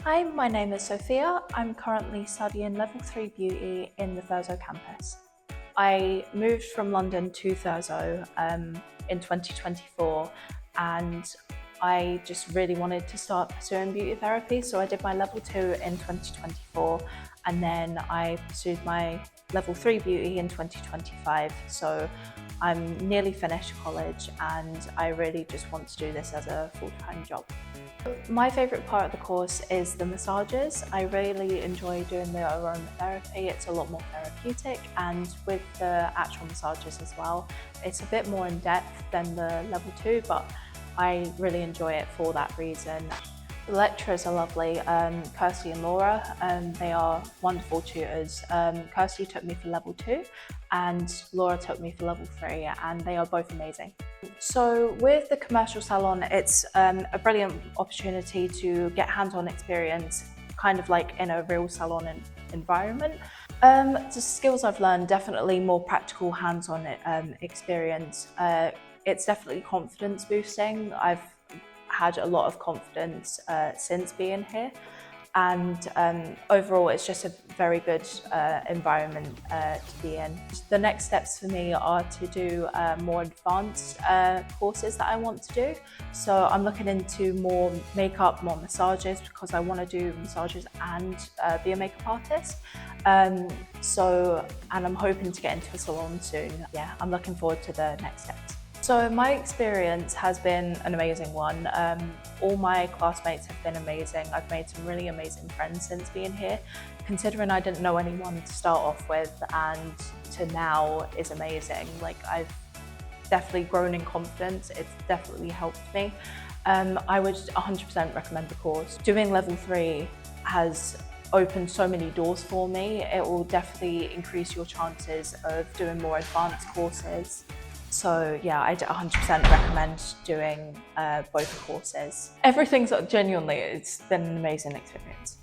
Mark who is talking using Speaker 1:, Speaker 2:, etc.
Speaker 1: Hi, my name is Sofia. I'm currently studying Level 3 Beauty in the Thurso campus. I moved from London to Thurso in 2024 and I just really wanted to start pursuing beauty therapy. So I did my Level 2 in 2024 and then I pursued my Level 3 Beauty in 2025. So I'm nearly finished college and I really just want to do this as a full-time job. My favourite part of the course is the massages. I really enjoy doing the aromatherapy. It's a lot more therapeutic, and with the actual massages as well, it's a bit more in depth than the level 2, but I really enjoy it for that reason. The lecturers are lovely, Kirsty and Laura, they are wonderful tutors. Kirsty took me for level 2 and Laura took me for level 3 and they are both amazing. So with the commercial salon, it's a brilliant opportunity to get hands-on experience, kind of like in a real salon environment. The skills I've learned, definitely more practical hands-on experience. It's definitely confidence boosting. I've had a lot of confidence since being here, and overall it's just a very good environment to be in. The next steps for me are to do more advanced courses that I want to do. So I'm looking into more makeup, more massages, because I want to do massages and be a makeup artist. And I'm hoping to get into a salon soon. Yeah, I'm looking forward to the next steps. So my experience has been an amazing one. All my classmates have been amazing. I've made some really amazing friends since being here. Considering I didn't know anyone to start off with and to now is amazing. Like, I've definitely grown in confidence. It's definitely helped me. I would 100% recommend the course. Doing level 3 has opened so many doors for me. It will definitely increase your chances of doing more advanced courses. So yeah, I'd 100% recommend doing both courses. Everything's genuinely, it's been an amazing experience.